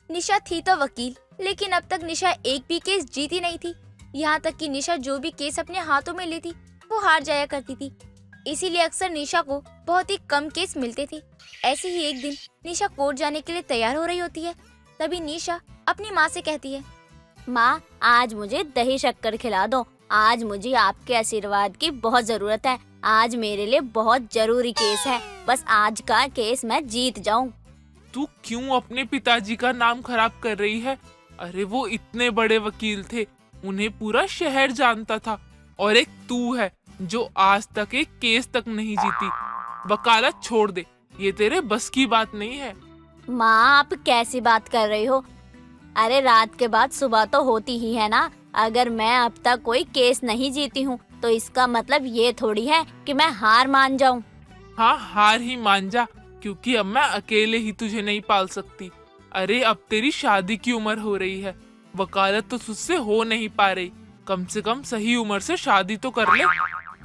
निशा थी तो वकील, लेकिन अब तक निशा एक भी केस जीती नहीं थी। यहाँ तक कि निशा जो भी केस अपने हाथों में लेती वो हार जाया करती थी। इसीलिए अक्सर निशा को बहुत ही कम केस मिलते थे। ऐसे ही एक दिन निशा कोर्ट जाने के लिए तैयार हो रही होती है। तभी निशा अपनी माँ से कहती है, माँ, आज मुझे दही शक्कर खिला दो। आज मुझे आपके आशीर्वाद की बहुत जरूरत है। आज मेरे लिए बहुत जरूरी केस है। बस आज का केस मैं जीत जाऊँ। तू क्यों अपने पिताजी का नाम खराब कर रही है? अरे वो इतने बड़े वकील थे, उन्हें पूरा शहर जानता था। और एक तू है जो आज तक एक केस तक नहीं जीती। वकालत छोड़ दे, ये तेरे बस की बात नहीं है। माँ, आप कैसी बात कर रही हो? अरे रात के बाद सुबह तो होती ही है ना। अगर मैं अब तक कोई केस नहीं जीती हूँ तो इसका मतलब ये थोड़ी है कि मैं हार मान जाऊँ। हाँ, हार ही मान जा, क्योंकि अब मैं अकेले ही तुझे नहीं पाल सकती। अरे अब तेरी शादी की उम्र हो रही है, वकालत तो तुझसे हो नहीं पा रही। कम से कम सही उम्र से शादी तो कर ले।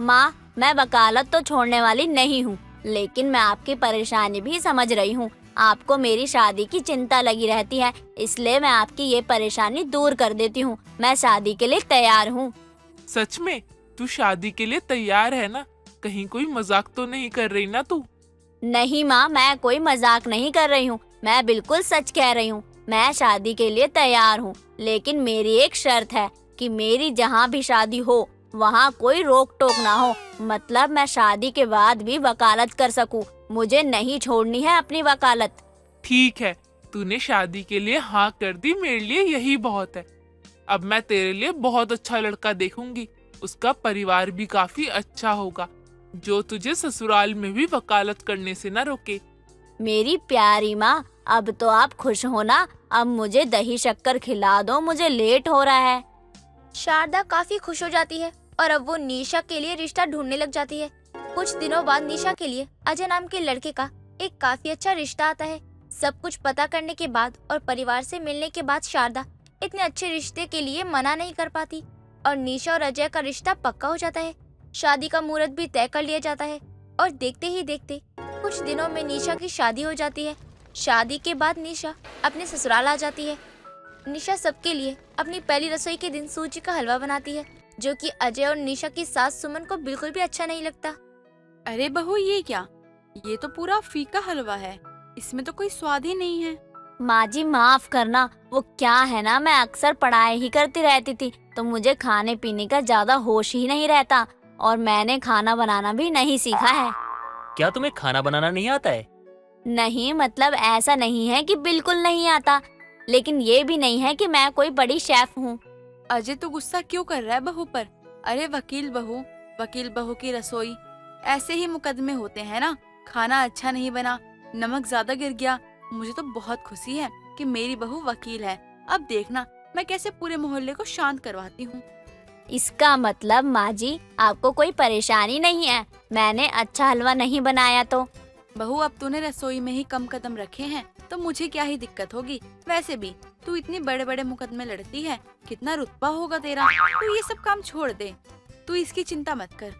माँ, मैं वकालत तो छोड़ने वाली नहीं हूँ, लेकिन मैं आपकी परेशानी भी समझ रही हूँ। आपको मेरी शादी की चिंता लगी रहती है, इसलिए मैं आपकी ये परेशानी दूर कर देती हूँ। मैं शादी के लिए तैयार हूँ। सच में तू शादी के लिए तैयार है ना? कहीं कोई मजाक तो नहीं कर रही ना तू? नहीं माँ, मैं कोई मजाक नहीं कर रही हूँ। मैं बिल्कुल सच कह रही हूँ। मैं शादी के लिए तैयार हूँ, लेकिन मेरी एक शर्त है कि मेरी जहाँ भी शादी हो वहाँ कोई रोक टोक ना हो। मतलब मैं शादी के बाद भी वकालत कर सकूँ। मुझे नहीं छोड़नी है अपनी वकालत। ठीक है, तूने शादी के लिए हाँ कर दी, मेरे लिए यही बहुत है। अब मैं तेरे लिए बहुत अच्छा लड़का देखूंगी। उसका परिवार भी काफी अच्छा होगा, जो तुझे ससुराल में भी वकालत करने से न रोके। मेरी प्यारी माँ, अब तो आप खुश हो ना? अब मुझे दही शक्कर खिला दो, मुझे लेट हो रहा है। शारदा काफी खुश हो जाती है और अब वो निशा के लिए रिश्ता ढूंढने लग जाती है। कुछ दिनों बाद निशा के लिए अजय नाम के लड़के का एक काफी अच्छा रिश्ता आता है। सब कुछ पता करने के बाद और परिवार से मिलने के बाद शारदा इतने अच्छे रिश्ते के लिए मना नहीं कर पाती और निशा और अजय का रिश्ता पक्का हो जाता है। शादी का मुहूर्त भी तय कर लिया जाता है और देखते ही देखते कुछ दिनों में निशा की शादी हो जाती है। शादी के बाद निशा अपने ससुराल आ जाती है। निशा सबके लिए अपनी पहली रसोई के दिन सूजी का हलवा बनाती है, जो कि अजय और निशा की सास सुमन को बिल्कुल भी अच्छा नहीं लगता। अरे बहू, ये क्या? ये तो पूरा फीका हलवा है, इसमें तो कोई स्वाद ही नहीं है। माँ जी माफ करना, वो क्या है ना, मैं अक्सर पढ़ाई ही करती रहती थी तो मुझे खाने पीने का ज्यादा होश ही नहीं रहता और मैंने खाना बनाना भी नहीं सीखा है। क्या तुम्हें खाना बनाना नहीं आता है? नहीं, मतलब ऐसा नहीं है कि बिल्कुल नहीं आता, लेकिन ये भी नहीं है कि मैं कोई बड़ी शेफ हूँ। अजय तो गुस्सा क्यों कर रहा है बहू पर? अरे वकील बहू की रसोई, ऐसे ही मुकदमे होते हैं ना। खाना अच्छा नहीं बना, नमक ज्यादा गिर गया। मुझे तो बहुत खुशी है कि मेरी बहू वकील है। अब देखना मैं कैसे पूरे मोहल्ले को शांत करवाती हूँ। इसका मतलब माँ जी आपको कोई परेशानी नहीं है? मैंने अच्छा हलवा नहीं बनाया तो? बहू, अब तूने रसोई में ही कम कदम रखे हैं तो मुझे क्या ही दिक्कत होगी। वैसे भी तू इतने बड़े बड़े मुकदमे लड़ती है, कितना रुतबा होगा तेरा। तू ये सब काम छोड़ दे, तू इसकी चिंता मत कर।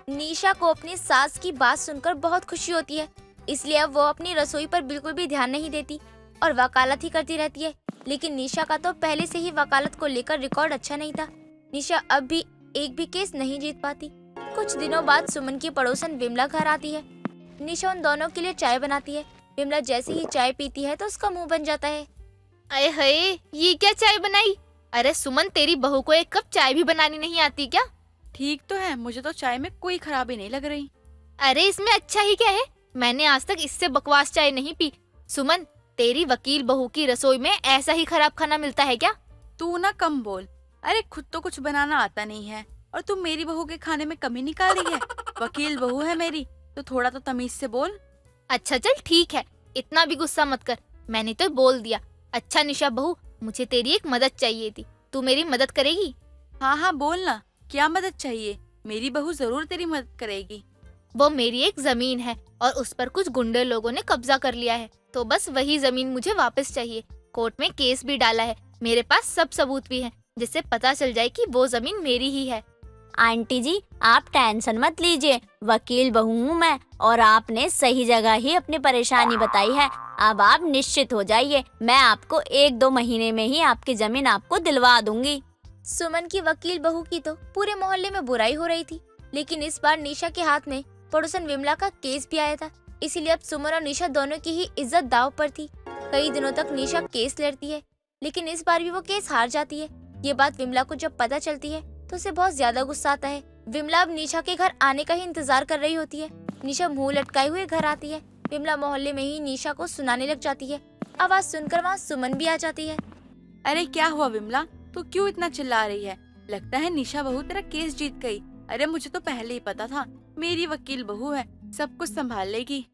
निशा को अपनी सास की बात सुनकर बहुत खुशी होती है, इसलिए अब वो अपनी रसोई पर बिल्कुल भी ध्यान नहीं देती और वकालत ही करती रहती है। लेकिन निशा का तो पहले से ही वकालत को लेकर रिकॉर्ड अच्छा नहीं था। निशा अब भी एक भी केस नहीं जीत पाती। कुछ दिनों बाद सुमन की पड़ोसन विमला घर आती है। निशा उन दोनों के लिए चाय बनाती है। विमला जैसे ही चाय पीती है तो उसका मुंह बन जाता है। अरे हये, ये क्या चाय बनाई? अरे सुमन, तेरी बहू को एक कप चाय भी बनानी नहीं आती क्या? ठीक तो है, मुझे तो चाय में कोई खराबी नहीं लग रही। अरे इसमें अच्छा ही क्या है? मैंने आज तक इससे बकवास चाय नहीं पी। सुमन, तेरी वकील बहू की रसोई में ऐसा ही खराब खाना मिलता है क्या? तू ना कम बोल। अरे खुद तो कुछ बनाना आता नहीं है और तू मेरी बहू के खाने में कमी निकाल रही है। वकील बहू है मेरी, तो थोड़ा तो तमीज से बोल। अच्छा चल ठीक है, इतना भी गुस्सा मत कर। मैंने तो बोल दिया। अच्छा निशा बहू, मुझे तेरी एक मदद चाहिए थी, तू मेरी मदद करेगी? हाँ हाँ बोल ना, क्या मदद चाहिए? मेरी बहू जरूर तेरी मदद करेगी। वो मेरी एक जमीन है और उस पर कुछ गुंडे लोगों ने कब्जा कर लिया है, तो बस वही जमीन मुझे वापस चाहिए। कोर्ट में केस भी डाला है, मेरे पास सब सबूत भी हैं, जिससे पता चल जाए कि वो जमीन मेरी ही है। आंटी जी आप टेंशन मत लीजिए, वकील बहू हूँ मैं और आपने सही जगह ही अपनी परेशानी बताई है। अब आप निश्चित हो जाइए, मैं आपको 1-2 महीने में ही आपकी जमीन आपको दिलवा दूंगी। सुमन की वकील बहू की तो पूरे मोहल्ले में बुराई हो रही थी, लेकिन इस बार निशा के हाथ में पड़ोसन विमला का केस भी आया था, इसीलिए अब सुमन और निशा दोनों की ही इज्जत दांव पर थी। कई दिनों तक निशा केस लड़ती है, लेकिन इस बार भी वो केस हार जाती है। ये बात विमला को जब पता चलती है तो उसे बहुत ज्यादा गुस्सा आता है। विमला अब निशा के घर आने का ही इंतजार कर रही होती है। निशा मुंह लटकाए हुए घर आती है। विमला मोहल्ले में ही निशा को सुनाने लग जाती है। आवाज सुनकर वहाँ सुमन भी आ जाती है। अरे क्या हुआ विमला, तू क्यों इतना चिल्ला रही है? लगता है निशा बहू तेरा केस जीत गई। अरे मुझे तो पहले ही पता था, मेरी वकील बहू है, सब कुछ संभाल लेगी।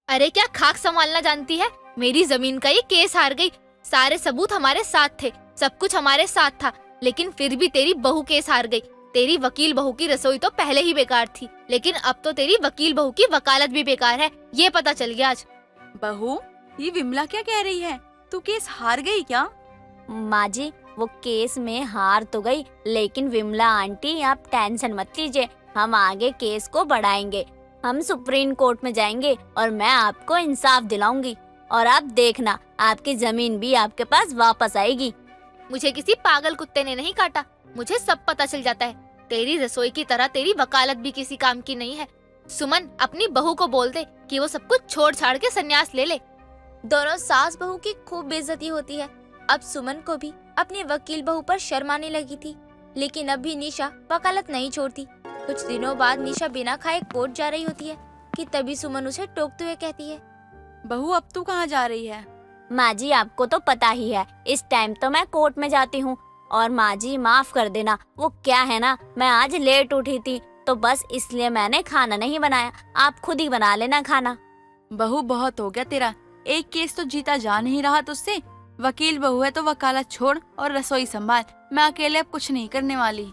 अरे क्या खाक संभालना जानती है? मेरी जमीन का ये केस हार गई। सारे सबूत हमारे साथ थे, सब कुछ हमारे साथ था, लेकिन फिर भी तेरी बहू केस हार गई। तेरी वकील बहू की रसोई तो पहले ही बेकार थी, लेकिन अब तो तेरी वकील बहू की वकालत भी बेकार है, ये पता चल गया आज। बहू, ये विमला क्या कह रही है? तू केस हार गई क्या? माँ जी, वो केस में हार तो गई, लेकिन विमला आंटी आप टेंशन मत लीजिए, हम आगे केस को बढ़ाएंगे। हम सुप्रीम कोर्ट में जाएंगे और मैं आपको इंसाफ दिलाऊंगी, और आप देखना आपकी जमीन भी आपके पास वापस आएगी। मुझे किसी पागल कुत्ते ने नहीं काटा, मुझे सब पता चल जाता है। तेरी रसोई की तरह तेरी वकालत भी किसी काम की नहीं है। सुमन, अपनी बहू को बोल दे कि वो सब कुछ छोड़ छाड़ के संन्यास ले ले। दोनों सास बहू की खूब बेइज्जती होती है। अब सुमन को भी अपनी वकील बहू पर शर्म आने लगी थी, लेकिन अब भी निशा वकालत नहीं छोड़ती। कुछ दिनों बाद निशा बिना खाए कोर्ट जा रही होती है कि तभी सुमन उसे टोकते हुए कहती है, बहू अब तू कहाँ जा रही है? माँ जी, आपको तो पता ही है, इस टाइम तो मैं कोर्ट में जाती हूँ। और माँ जी माफ कर देना, वो क्या है ना, मैं आज लेट उठी थी तो बस इसलिए मैंने खाना नहीं बनाया, आप खुद ही बना लेना खाना। बहू बहुत हो गया तेरा, एक केस तो जीता जा नहीं रहा तुझसे। वकील बहू है तो वकालत छोड़ और रसोई संभाल, मैं अकेले अब कुछ नहीं करने वाली।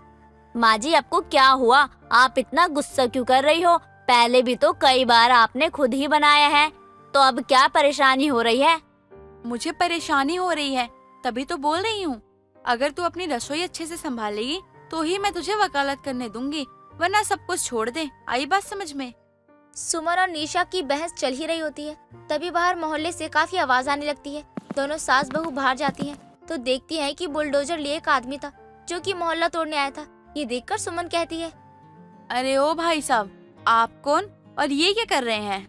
माँ जी, आपको क्या हुआ? आप इतना गुस्सा क्यों कर रही हो? पहले भी तो कई बार आपने खुद ही बनाया है, तो अब क्या परेशानी हो रही है? मुझे परेशानी हो रही है तभी तो बोल रही हूँ। अगर तू अपनी रसोई अच्छे से संभालेगी तो ही मैं तुझे वकालत करने दूंगी, वरना सब कुछ छोड़ दे। आई बात समझ में? सुमन और निशा की बहस चल ही रही होती है, तभी बाहर मोहल्ले से काफी आवाज आने लगती है। दोनों सास बहू बाहर जाती हैं तो देखती हैं कि बुलडोजर लिए एक आदमी था जो कि मोहल्ला तोड़ने आया था। ये देखकर सुमन कहती है, अरे ओ भाई साहब, आप कौन और ये क्या कर रहे हैं?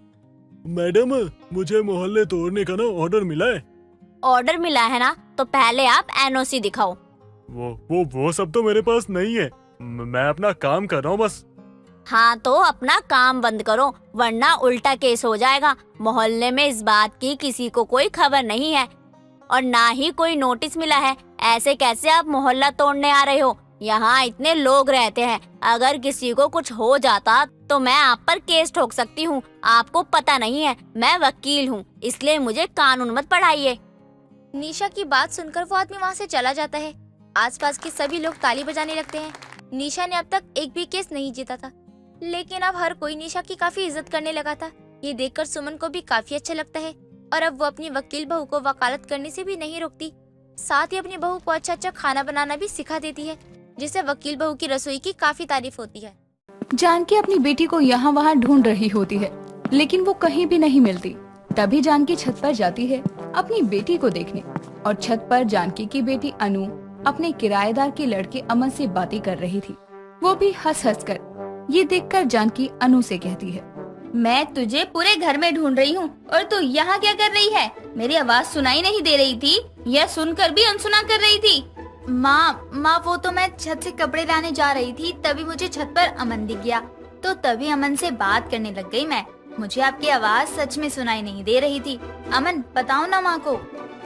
मैडम, मुझे मोहल्ले तोड़ने का ना ऑर्डर मिला है। ऑर्डर मिला है ना, तो पहले आप एनओसी दिखाओ। वो सब तो मेरे पास नहीं है, मैं अपना काम कर रहा हूँ बस। हाँ तो अपना काम बंद करो, वरना उल्टा केस हो जाएगा। मोहल्ले में इस बात की किसी को कोई खबर नहीं है और ना ही कोई नोटिस मिला है। ऐसे कैसे आप मोहल्ला तोड़ने आ रहे हो? यहाँ इतने लोग रहते हैं, अगर किसी को कुछ हो जाता तो मैं आप पर केस ठोक सकती हूँ। आपको पता नहीं है, मैं वकील हूँ, इसलिए मुझे कानून मत पढ़ाइए। निशा की बात सुनकर वो आदमी वहाँ से चला जाता है। आसपास के सभी लोग ताली बजाने लगते हैं। निशा ने अब तक एक भी केस नहीं जीता था, लेकिन अब हर कोई निशा की काफी इज्जत करने लगा था। ये देखकर सुमन को भी काफी अच्छा लगता है और अब वो अपनी वकील बहू को वकालत करने से भी नहीं रोकती। साथ ही अपनी बहू को अच्छा अच्छा खाना बनाना भी सिखा देती है, जिससे वकील बहू की रसोई की काफी तारीफ होती है। जानकी अपनी बेटी को यहाँ वहाँ ढूंढ रही होती है, लेकिन वो कहीं भी नहीं मिलती। तभी जानकी छत पर जाती है अपनी बेटी को देखने, और छत पर जानकी की बेटी अनु अपने किराएदार के लड़के अमन से बातें कर रही थी, वो भी हंस हंस कर। ये देखकर जानकी अनु से कहती है, मैं तुझे पूरे घर में ढूंढ रही हूँ और तू यहाँ क्या कर रही है? मेरी आवाज सुनाई नहीं दे रही थी या सुनकर भी अनसुना कर रही थी? माँ वो तो मैं छत से कपड़े लाने जा रही थी, तभी मुझे छत पर अमन दिख गया, तो तभी अमन से बात करने लग गई मैं। मुझे आपकी आवाज सच में सुनाई नहीं दे रही थी। अमन, बताओ ना माँ को।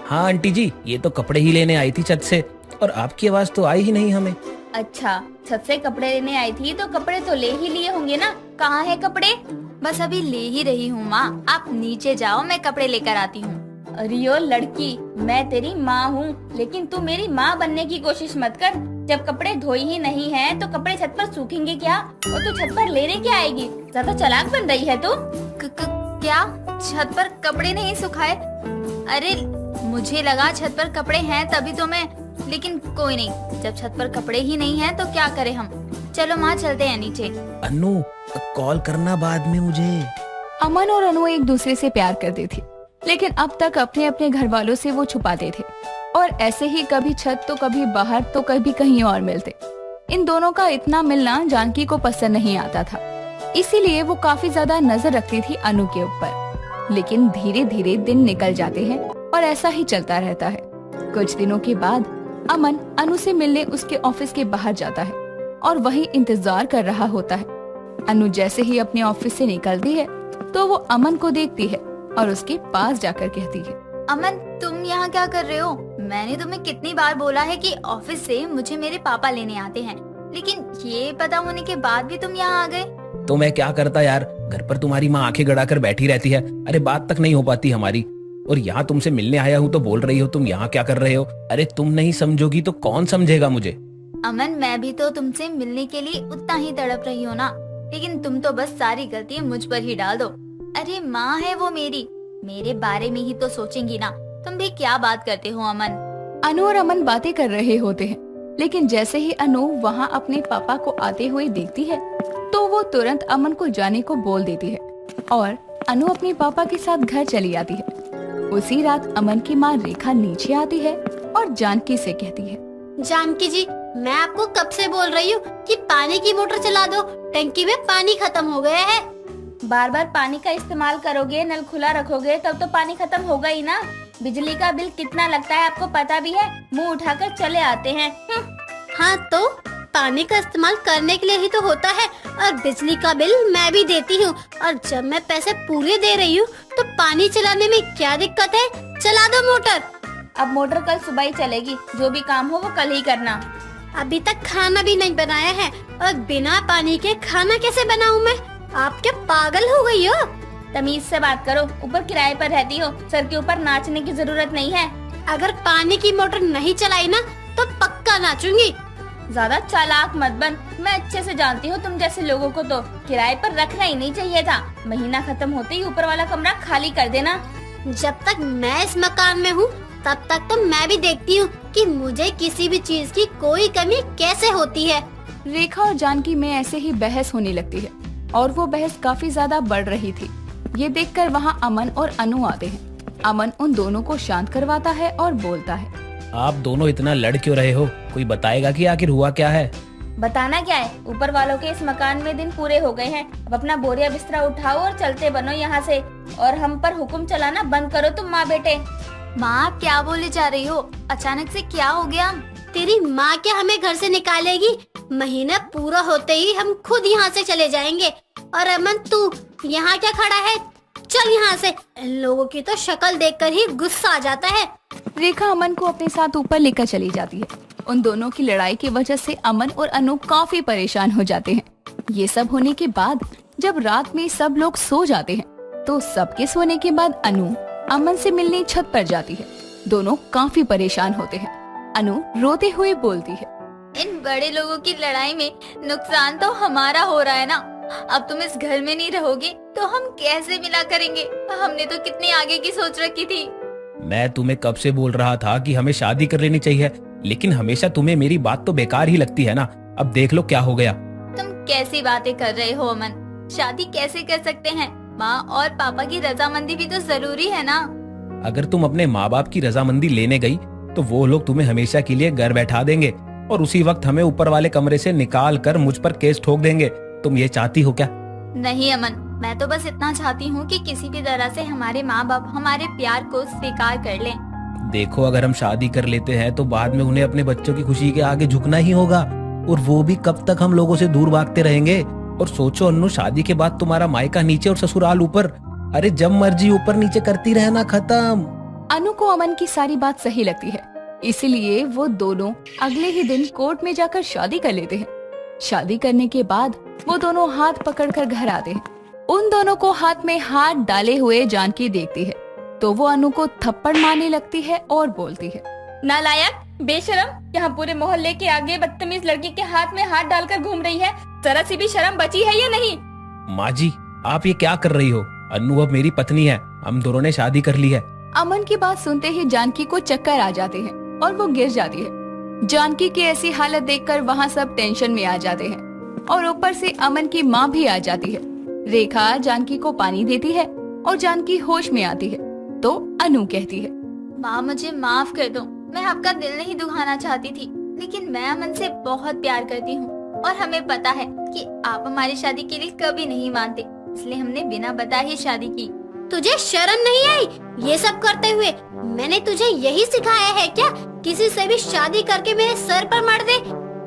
हाँ आंटी जी, ये तो कपड़े ही लेने आई थी छत से, और आपकी आवाज तो आई ही नहीं हमें। अच्छा, छत से कपड़े लेने आई थी तो कपड़े तो ले ही लिए होंगे ना? कहाँ है कपड़े? बस अभी ले ही रही हूँ माँ, आप नीचे जाओ, मैं कपड़े लेकर आती हूँ। अरे ओ लड़की, मैं तेरी माँ हूँ, लेकिन तू मेरी माँ बनने की कोशिश मत कर। जब कपड़े धोई ही नहीं है तो कपड़े छत पर सूखेंगे क्या? और तू छत पर लेने क्या आएगी? ज्यादा चालाक बन रही है तू। क्या छत पर कपड़े नहीं सुखाए? अरे मुझे लगा छत पर कपड़े हैं तभी तो मैं, लेकिन कोई नहीं, जब छत पर कपड़े ही नहीं है तो क्या करें हम। चलो माँ, चलते हैं नीचे। अनु, कॉल करना बाद में मुझे। अमन और अनु एक दूसरे से प्यार करते थे, लेकिन अब तक अपने अपने घर वालों से वो छुपाते थे और ऐसे ही कभी छत तो कभी बाहर तो कभी कहीं और मिलते। इन दोनों का इतना मिलना जानकी को पसंद नहीं आता था, इसीलिए वो काफी ज्यादा नजर रखती थी अनु के ऊपर। लेकिन धीरे धीरे दिन निकल जाते हैं और ऐसा ही चलता रहता है। कुछ दिनों के बाद अमन अनु से मिलने उसके ऑफिस के बाहर जाता है और वहीं इंतजार कर रहा होता है। अनु जैसे ही अपने ऑफिस से निकलती है तो वो अमन को देखती है और उसके पास जाकर कहती है, अमन, तुम यहाँ क्या कर रहे हो? मैंने तुम्हें कितनी बार बोला है कि ऑफिस से मुझे मेरे पापा लेने आते हैं, लेकिन ये पता होने के बाद भी तुम यहाँ आ गए। तो मैं क्या करता यार, घर पर तुम्हारी माँ आंखें गड़ाकर बैठी रहती है, अरे बात तक नहीं हो पाती हमारी। और यहाँ तुमसे मिलने आया हूँ तो बोल रही हो तुम यहाँ क्या कर रहे हो? अरे तुम नहीं समझोगी तो कौन समझेगा मुझे? अमन, मैं भी तो तुमसे मिलने के लिए उतना ही तड़प रही हूँ ना, लेकिन तुम तो बस सारी गलतियाँ मुझ पर ही डाल दो। अरे माँ है वो मेरे बारे में ही तो सोचेंगी ना। तुम भी क्या बात करते हो अमन? अनु और अमन बातें कर रहे होते हैं, लेकिन जैसे ही अनु वहाँ अपने पापा को आते हुए देखती है तो वो तुरंत अमन को जाने को बोल देती है और अनु अपने पापा के साथ घर चली आती है। उसी रात अमन की माँ रेखा नीचे आती है और जानकी से कहती है, जानकी जी, मैं आपको कब से बोल रही हूँ कि पानी की मोटर चला दो, टंकी में पानी खत्म हो गया है। बार बार पानी का इस्तेमाल करोगे, नल खुला रखोगे तब तो पानी खत्म होगा ही ना। बिजली का बिल कितना लगता है आपको पता भी है, मुंह उठाकर चले आते हैं। हाँ तो पानी का इस्तेमाल करने के लिए ही तो होता है, और बिजली का बिल मैं भी देती हूँ, और जब मैं पैसे पूरे दे रही हूँ तो पानी चलाने में क्या दिक्कत है? चला दो मोटर। अब मोटर कल सुबह ही चलेगी, जो भी काम हो वो कल ही करना। अभी तक खाना भी नहीं बनाया है, और बिना पानी के खाना कैसे बनाऊँ मैं? आप क्या पागल हो गई हो? तमीज से बात करो, ऊपर किराए पर रहती हो, सर के ऊपर नाचने की जरूरत नहीं है। अगर पानी की मोटर नहीं चलाई ना तो पक्का नाचूंगी। ज्यादा चालाक मत बन, मैं अच्छे से जानती हूँ तुम जैसे लोगों को तो किराए पर रखना ही नहीं चाहिए था। महीना खत्म होते ही ऊपर वाला कमरा खाली कर देना। जब तक मैं इस मकान में हूँ तब तक तो मैं भी देखती हूँ कि मुझे किसी भी चीज की कोई कमी कैसे होती है। रेखा और जानकी में ऐसे ही बहस होने लगती है और वो बहस काफी ज्यादा बढ़ रही थी। ये देखकर वहाँ अमन और अनु आते हैं। अमन उन दोनों को शांत करवाता है और बोलता है, आप दोनों इतना लड़ क्यों रहे हो? कोई बताएगा कि आखिर हुआ क्या है? बताना क्या है, ऊपर वालों के इस मकान में दिन पूरे हो गए हैं। अब अपना बोरिया बिस्तरा उठाओ और चलते बनो यहाँ से, और हम पर हुक्म चलाना बंद करो तुम माँ बेटे। माँ, आप क्या बोले जा रही हो? अचानक से क्या हो गया? तेरी माँ क्या हमें घर से निकालेगी? महीना पूरा होते ही हम खुद यहाँ से चले जाएंगे। और अमन, तू यहाँ क्या खड़ा है? चल यहाँ से। इन लोगों की तो शक्ल देखकर ही गुस्सा आ जाता है। रेखा अमन को अपने साथ ऊपर लेकर चली जाती है। उन दोनों की लड़ाई की वजह से अमन और अनु काफी परेशान हो जाते हैं। ये सब होने के बाद जब रात में सब लोग सो जाते हैं तो सबके सोने के बाद अनु अमन से मिलने छत पर जाती है। दोनों काफी परेशान होते हैं। अनु रोते हुए बोलती है, इन बड़े लोगों की लड़ाई में नुकसान तो हमारा हो रहा है ना। अब तुम इस घर में नहीं रहोगे तो हम कैसे मिला करेंगे? हमने तो कितनी आगे की सोच रखी थी। मैं तुम्हें कब से बोल रहा था कि हमें शादी कर लेनी चाहिए, लेकिन हमेशा तुम्हें मेरी बात तो बेकार ही लगती है ना। अब देख लो क्या हो गया। तुम कैसी बातें कर रहे हो अमन? शादी कैसे कर सकते हैं? माँ और पापा की रजामंदी भी तो जरूरी है ना। अगर तुम अपने माँ बाप की रजामंदी लेने गई तो वो लोग तुम्हें हमेशा के लिए घर बैठा देंगे और उसी वक्त हमें ऊपर वाले कमरे से निकाल कर मुझ पर केस ठोक देंगे। तुम ये चाहती हो क्या? नहीं अमन, मैं तो बस इतना चाहती हूँ कि किसी भी तरह से हमारे माँ बाप हमारे प्यार को स्वीकार कर लें। देखो, अगर हम शादी कर लेते हैं तो बाद में उन्हें अपने बच्चों की खुशी के आगे झुकना ही होगा, और वो भी कब तक हम लोगों से दूर भागते रहेंगे। और सोचो अन्नू, शादी के बाद तुम्हारा मायका नीचे और ससुराल ऊपर। अरे जब मर्जी ऊपर नीचे करती रहना, खत्म। अनु को अमन की सारी बात सही लगती है, इसीलिए वो दोनों अगले ही दिन कोर्ट में जाकर शादी कर लेते हैं। शादी करने के बाद वो दोनों हाथ पकड़कर घर आते हैं। उन दोनों को हाथ में हाथ डाले हुए जानकी देखती है तो वो अनु को थप्पड़ मारने लगती है और बोलती है, नालायक, बेशरम, यहाँ पूरे मोहल्ले के आगे बदतमीज लड़की के हाथ में हाथ डालकर घूम रही है। जरा सी भी शर्म बची है या नहीं? माँ जी, आप ये क्या कर रही हो? अन्नू अब मेरी पत्नी है, हम दोनों ने शादी कर ली है। अमन की बात सुनते ही जानकी को चक्कर आ जाते हैं और वो गिर जाती है। जानकी की ऐसी हालत देखकर वहाँ सब टेंशन में आ जाते हैं और ऊपर से अमन की माँ भी आ जाती है। रेखा जानकी को पानी देती है और जानकी होश में आती है। तो अनु कहती है, माँ मुझे माफ कर दो, मैं आपका दिल नहीं दुखाना चाहती थी, लेकिन मैं अमन से बहुत प्यार करती हूँ और हमें पता है कि आप हमारी शादी के लिए कभी नहीं मानते, इसलिए हमने बिना बताए ही शादी की। तुझे शर्म नहीं आई ये सब करते हुए? मैंने तुझे यही सिखाया है क्या, किसी से भी शादी करके मेरे सर पर मार दे?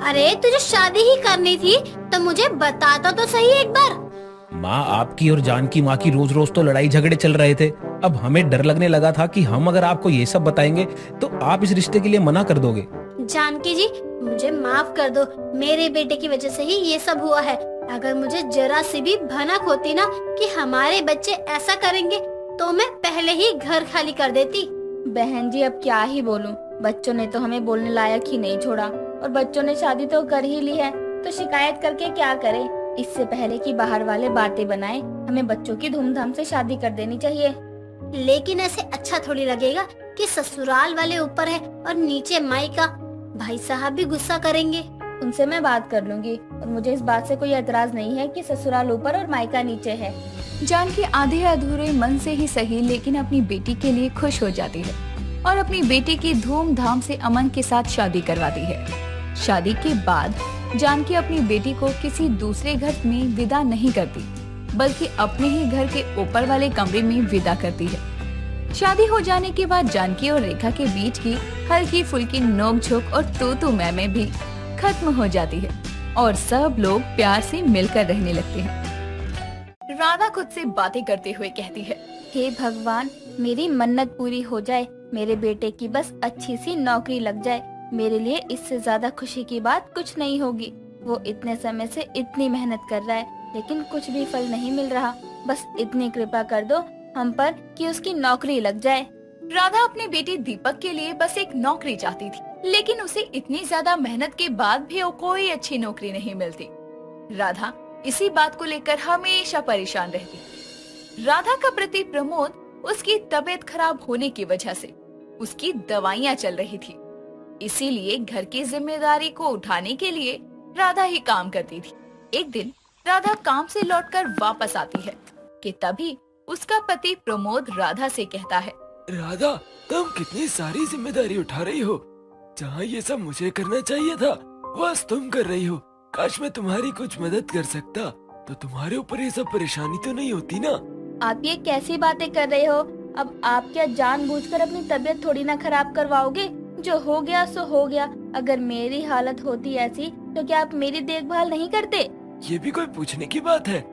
अरे तुझे शादी ही करनी थी तो मुझे बताता तो सही एक बार। माँ, आपकी और जानकी माँ की रोज रोज तो लड़ाई झगड़े चल रहे थे। अब हमें डर लगने लगा था कि हम अगर आपको ये सब बताएंगे तो आप इस रिश्ते के लिए मना कर दोगे। जानकी जी मुझे माफ कर दो, मेरे बेटे की वजह से ही ये सब हुआ है। अगर मुझे जरा सी भी भनक होती ना कि हमारे बच्चे ऐसा करेंगे तो मैं पहले ही घर खाली कर देती। बहन जी अब क्या ही बोलूं, बच्चों ने तो हमें बोलने लायक ही नहीं छोड़ा और बच्चों ने शादी तो कर ही ली है, तो शिकायत करके क्या करें। इससे पहले कि बाहर वाले बातें बनाए, हमें बच्चों की धूमधाम से शादी कर देनी चाहिए। लेकिन ऐसे अच्छा थोड़ी लगेगा कि ससुराल वाले ऊपर है और नीचे मायका। भाई साहब भी गुस्सा करेंगे। उनसे मैं बात कर लूंगी और मुझे इस बात से कोई एतराज नहीं है कि ससुराल ऊपर और मायका नीचे है। जानकी आधे अधूरे मन से ही सही लेकिन अपनी बेटी के लिए खुश हो जाती है और अपनी बेटी की धूमधाम से अमन के साथ शादी करवाती है। शादी के बाद जानकी अपनी बेटी को किसी दूसरे घर में विदा नहीं करती, बल्कि अपने ही घर के ऊपर वाले कमरे में विदा करती है। शादी हो जाने के बाद जानकी और रेखा के बीच की हल्की फुल्की नोक-झोंक और तू मैं भी खत्म हो जाती है और सब लोग प्यार से मिलकर रहने लगते हैं। राधा खुद से बातें करते हुए कहती है, हे भगवान, मेरी मन्नत पूरी हो जाए, मेरे बेटे की बस अच्छी सी नौकरी लग जाए। मेरे लिए इससे ज्यादा खुशी की बात कुछ नहीं होगी। वो इतने समय से इतनी मेहनत कर रहा है लेकिन कुछ भी फल नहीं मिल रहा। बस इतनी कृपा कर दो हम पर कि उसकी नौकरी लग जाए। राधा अपनी बेटी दीपक के लिए बस एक नौकरी चाहती थी, लेकिन उसे इतनी ज्यादा मेहनत के बाद भी कोई अच्छी नौकरी नहीं मिलती। राधा इसी बात को लेकर हमेशा परेशान रहती। राधा का प्रति प्रमोद उसकी तबीयत खराब होने की वजह से उसकी दवाइयाँ चल रही थी, इसीलिए घर की जिम्मेदारी को उठाने के लिए राधा ही काम करती थी। एक दिन राधा काम से लौटकर वापस आती है कि तभी उसका पति प्रमोद राधा से कहता है, राधा, तुम कितनी सारी जिम्मेदारी उठा रही हो। जहाँ ये सब मुझे करना चाहिए था बस तुम कर रही हो। काश मैं तुम्हारी कुछ मदद कर सकता तो तुम्हारे ऊपर ये सब परेशानी तो नहीं होती ना। आप ये कैसी बातें कर रहे हो? अब आप क्या जानबूझकर अपनी तबीयत थोड़ी ना खराब करवाओगे? जो हो गया सो हो गया। अगर मेरी हालत होती ऐसी तो क्या आप मेरी देखभाल नहीं करते? ये भी कोई पूछने की बात है?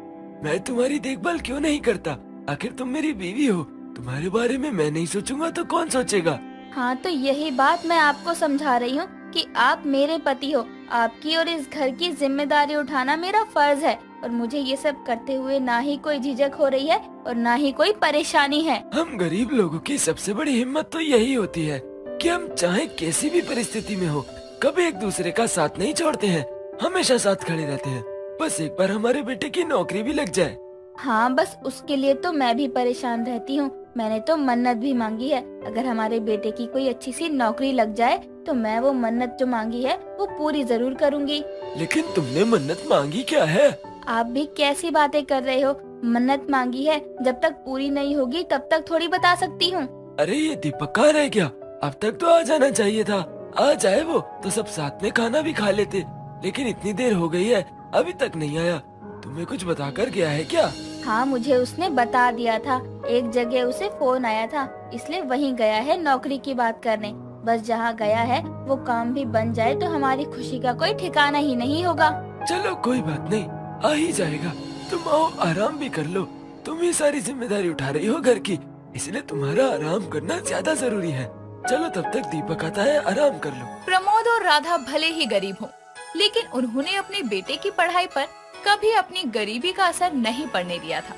मैं तुम्हारी देखभाल क्यों नहीं करता? आखिर तुम मेरी बीवी हो। तुम्हारे बारे में मैं नहीं सोचूंगा तो कौन सोचेगा? हाँ, तो यही बात मैं आपको समझा रही हूँ कि आप मेरे पति हो। आपकी और इस घर की जिम्मेदारी उठाना मेरा फर्ज है और मुझे ये सब करते हुए ना ही कोई झिझक हो रही है और ना ही कोई परेशानी है। हम गरीब लोगों की सबसे बड़ी हिम्मत तो यही होती है कि हम चाहे कैसी भी परिस्थिति में हो कभी एक दूसरे का साथ नहीं छोड़ते हैं, हमेशा साथ खड़े रहते हैं। बस एक बार हमारे बेटे की नौकरी भी लग जाए। हाँ, बस उसके लिए तो मैं भी परेशान रहती हूँ। मैंने तो मन्नत भी मांगी है, अगर हमारे बेटे की कोई अच्छी सी नौकरी लग जाए तो मैं वो मन्नत जो मांगी है वो पूरी जरूर करूँगी। लेकिन तुमने मन्नत मांगी क्या है? आप भी कैसी बातें कर रहे हो? मन्नत मांगी है, जब तक पूरी नहीं होगी तब तक थोड़ी बता सकती हूँ। अरे ये दीपक कहाँ रह गया? अब तक तो आ जाना चाहिए था। आ जाए वो तो सब साथ में खाना भी खा लेते, लेकिन इतनी देर हो गई है अभी तक नहीं आया। तुम्हें कुछ बता कर गया है क्या? हाँ, मुझे उसने बता दिया था। एक जगह उसे फोन आया था, इसलिए वहीं गया है नौकरी की बात करने। बस जहाँ गया है वो काम भी बन जाए तो हमारी खुशी का कोई ठिकाना ही नहीं होगा। चलो कोई बात नहीं, आ ही जाएगा। तुम आओ, आराम भी कर लो। तुम ही सारी जिम्मेदारी उठा रही हो घर की, इसलिए तुम्हारा आराम करना ज्यादा जरूरी है। चलो तब तक दीपक आता है, आराम कर लो। प्रमोद और राधा भले ही गरीब हों, लेकिन उन्होंने अपने बेटे की पढ़ाई पर कभी अपनी गरीबी का असर नहीं पड़ने दिया था।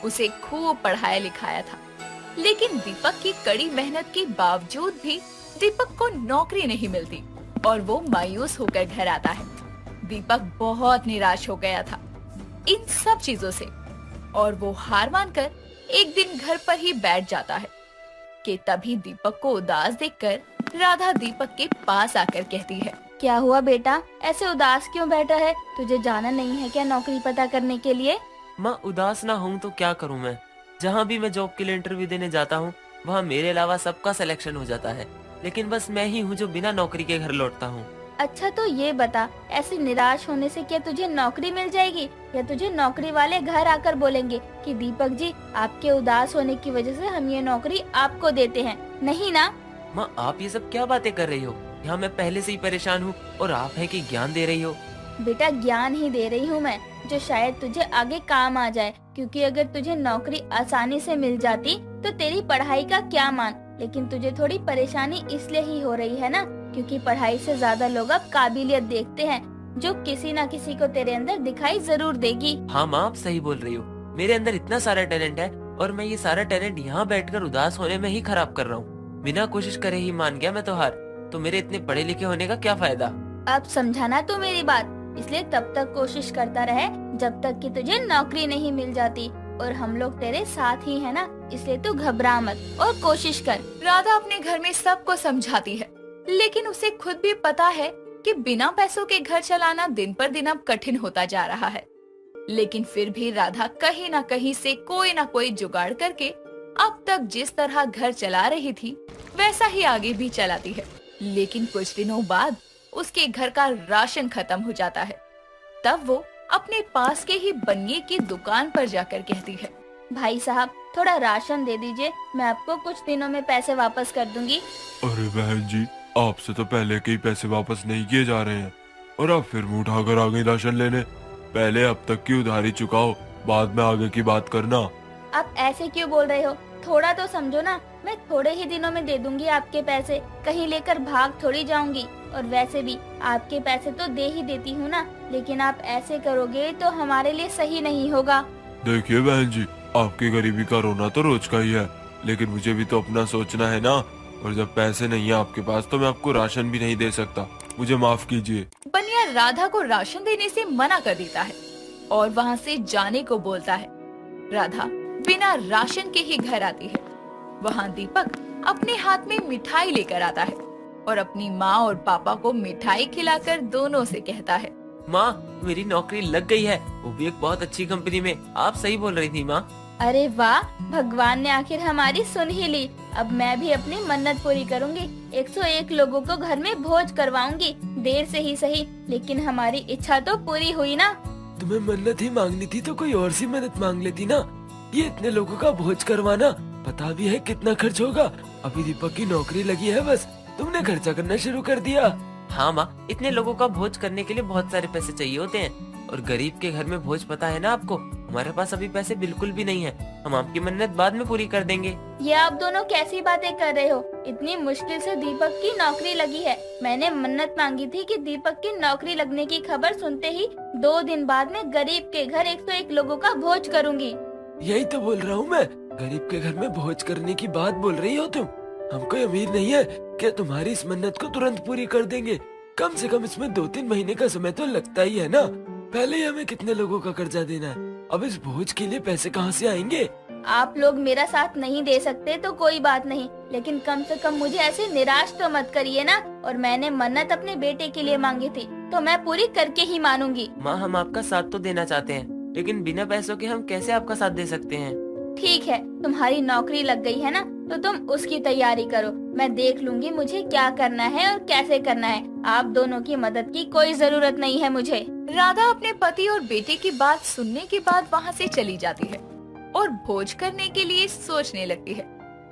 उसे खूब पढ़ाया लिखाया था, लेकिन दीपक की कड़ी मेहनत के बावजूद भी दीपक को नौकरी नहीं मिलती और वो मायूस होकर घर आता है। दीपक बहुत निराश हो गया था इन सब चीजों से और वो हार मानकर एक दिन घर पर ही बैठ जाता है कि तभी दीपक को उदास देखकर राधा दीपक के पास आकर कहती है, क्या हुआ बेटा, ऐसे उदास क्यों बैठा है? तुझे जाना नहीं है क्या नौकरी पता करने के लिए? माँ, उदास ना हूँ तो क्या करूँ मैं? जहाँ भी मैं जॉब के लिए इंटरव्यू देने जाता हूँ वहाँ मेरे अलावा सबका सिलेक्शन हो जाता है, लेकिन बस मैं ही हूँ जो बिना नौकरी के घर लौटता हूँ। अच्छा तो ये बता, ऐसे निराश होने से क्या तुझे नौकरी मिल जाएगी या तुझे नौकरी वाले घर आकर बोलेंगे कि दीपक जी आपके उदास होने की वजह से हम ये नौकरी आपको देते हैं, नहीं ना? माँ आप ये सब क्या बातें कर रही हो? यहाँ मैं पहले से ही परेशान हूँ और आप है कि ज्ञान दे रही हो। बेटा ज्ञान ही दे रही हूँ मैं, जो शायद तुझे आगे काम आ जाए, क्योंकि अगर तुझे नौकरी आसानी से मिल जाती तो तेरी पढ़ाई का क्या मान, लेकिन तुझे थोड़ी परेशानी इसलिए ही हो रही है ना क्योंकि पढ़ाई से ज्यादा लोग अब काबिलियत देखते हैं जो किसी न किसी को तेरे अंदर दिखाई जरूर देगी। हाँ माँ आप सही बोल रही हो, मेरे अंदर इतना सारा टैलेंट है और मैं ये सारा टैलेंट यहाँ बैठकर उदास होने में ही खराब कर रहा हूँ। बिना कोशिश करे ही मान गया मैं तो हार, तो मेरे इतने पढ़े लिखे होने का क्या फायदा? अब समझाना तू मेरी बात, इसलिए तब तक कोशिश करता रहे जब तक कि तुझे नौकरी नहीं मिल जाती, और हम लोग तेरे साथ ही है ना, इसलिए तू घबरा मत और कोशिश कर। राधा अपने घर में सबको समझाती है, लेकिन उसे खुद भी पता है कि बिना पैसों के घर चलाना दिन पर दिन अब कठिन होता जा रहा है। लेकिन फिर भी राधा कहीं न कहीं से कोई न कोई जुगाड़ करके अब तक जिस तरह घर चला रही थी वैसा ही आगे भी चलाती है। लेकिन कुछ दिनों बाद उसके घर का राशन खत्म हो जाता है। तब वो अपने पास के ही बनिए की दुकान पर जाकर कहती है, भाई साहब थोड़ा राशन दे दीजिए, मैं आपको कुछ दिनों में पैसे वापस कर दूंगी। अरे बहन जी, आपसे तो पहले के ही पैसे वापस नहीं किए जा रहे हैं और अब फिर मुंह उठाकर आ गई राशन लेने। पहले अब तक की उधारी चुकाओ, बाद में आगे की बात करना। आप ऐसे क्यों बोल रहे हो? थोड़ा तो समझो ना, मैं थोड़े ही दिनों में दे दूंगी आपके पैसे, कहीं लेकर भाग थोड़ी जाऊंगी। और वैसे भी आपके पैसे तो दे ही देती हूँ ना, लेकिन आप ऐसे करोगे तो हमारे लिए सही नहीं होगा। देखिए बहन जी, आपकी गरीबी का रोना तो रोज का ही है, लेकिन मुझे भी तो अपना सोचना है ना, और जब पैसे नहीं है आपके पास तो मैं आपको राशन भी नहीं दे सकता, मुझे माफ कीजिए। बनिया राधा को राशन देने से मना कर देता है और वहाँ से जाने को बोलता है। राधा बिना राशन के ही घर आती है। वहाँ दीपक अपने हाथ में मिठाई लेकर आता है और अपनी माँ और पापा को मिठाई खिलाकर दोनों से कहता है, माँ मेरी नौकरी लग गई है, वो भी एक बहुत अच्छी कंपनी में। आप सही बोल रही थी माँ। अरे वाह, भगवान ने आखिर हमारी सुन ही ली। अब मैं भी अपनी मन्नत पूरी करूंगी, 101 लोगों को घर में भोज करवाऊंगी, देर से ही सही, लेकिन हमारी इच्छा तो पूरी हुई ना। तुम्हें मन्नत ही मांगनी थी तो कोई और सी मन्नत मांग लेती ना। ये इतने लोगों का भोज करवाना पता भी है कितना खर्च होगा। अभी दीपक की नौकरी लगी है, बस तुमने खर्चा करना शुरू कर दिया। हाँ माँ, इतने लोगों का भोज करने के लिए बहुत सारे पैसे चाहिए होते हैं, और गरीब के घर में भोज पता है ना आपको। हमारे पास अभी पैसे बिल्कुल भी नहीं है, हम आपकी मन्नत बाद में पूरी कर देंगे। ये आप दोनों कैसी बातें कर रहे हो? इतनी मुश्किल से दीपक की नौकरी लगी है। मैंने मन्नत मांगी थी कि दीपक की नौकरी लगने की खबर सुनते ही 2 दिन बाद में गरीब के घर 101 लोगों का भोज करूंगी। यही तो बोल रहा हूँ मैं, गरीब के घर में भोज करने की बात बोल रही हो तुम। हम कोई अमीर नहीं है कि तुम्हारी इस मन्नत को तुरंत पूरी कर देंगे। कम से कम इसमें 2-3 महीने का समय तो लगता ही है ना। पहले ही हमें कितने लोगों का कर्जा देना है, अब इस भोज के लिए पैसे कहाँ से आएंगे? आप लोग मेरा साथ नहीं दे सकते तो कोई बात नहीं, लेकिन कम से कम मुझे ऐसे निराश तो मत करिए ना। और मैंने मन्नत अपने बेटे के लिए मांगी थी तो मैं पूरी करके ही मानूंगी। माँ हम आपका साथ तो देना चाहते हैं, लेकिन बिना पैसों के हम कैसे आपका साथ दे सकते हैं? ठीक है, तुम्हारी नौकरी लग गई है ना, तो तुम उसकी तैयारी करो, मैं देख लूंगी मुझे क्या करना है और कैसे करना है। आप दोनों की मदद की कोई जरूरत नहीं है मुझे। राधा अपने पति और बेटे की बात सुनने के बाद वहाँ से चली जाती है और भोज करने के लिए सोचने लगती है।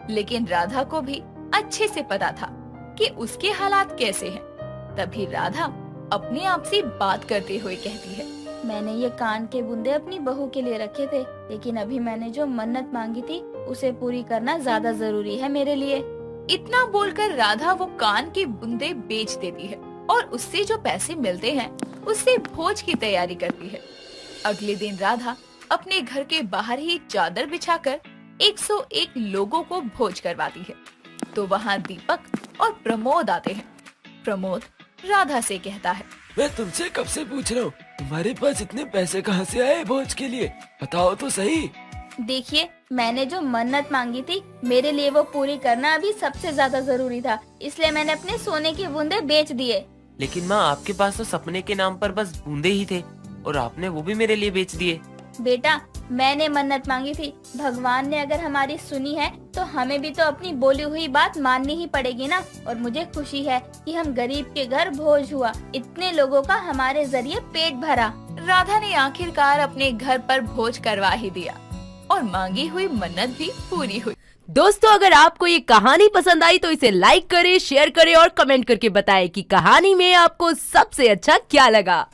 लेकिन राधा को भी अच्छे से पता था कि उसके हालात कैसे हैं। तभी राधा अपने आप से बात करते हुए कहती है, मैंने ये कान के बूंदे अपनी बहू के लिए रखे थे, लेकिन अभी मैंने जो मन्नत मांगी थी उसे पूरी करना ज्यादा जरूरी है मेरे लिए। इतना बोलकर राधा वो कान के बूंदे बेच देती है और उससे जो पैसे मिलते हैं उससे भोज की तैयारी करती है। अगले दिन राधा अपने घर के बाहर ही चादर बिछाकर 101 लोगों को भोज करवाती है। तो वहाँ दीपक और प्रमोद आते हैं। प्रमोद राधा से कहता है, मैं तुमसे कब से पूछ रहा हूँ, तुम्हारे पास इतने पैसे कहाँ से आए भोज के लिए? बताओ तो सही। देखिए, मैंने जो मन्नत मांगी थी मेरे लिए वो पूरी करना अभी सबसे ज्यादा जरूरी था, इसलिए मैंने अपने सोने के बूंदे बेच दिए। लेकिन माँ आपके पास तो सपने के नाम पर बस बूंदे ही थे और आपने वो भी मेरे लिए बेच दिए। बेटा, मैंने मन्नत मांगी थी, भगवान ने अगर हमारी सुनी है तो हमें भी तो अपनी बोली हुई बात माननी ही पड़ेगी ना। और मुझे खुशी है कि हम गरीब के घर भोज हुआ, इतने लोगों का हमारे जरिए पेट भरा। राधा ने आखिरकार अपने घर पर भोज करवा ही दिया और मांगी हुई मन्नत भी पूरी हुई। दोस्तों, अगर आपको ये कहानी पसंद आई तो इसे लाइक करें, शेयर करें और कमेंट करके बताएं कि कहानी में आपको सबसे अच्छा क्या लगा।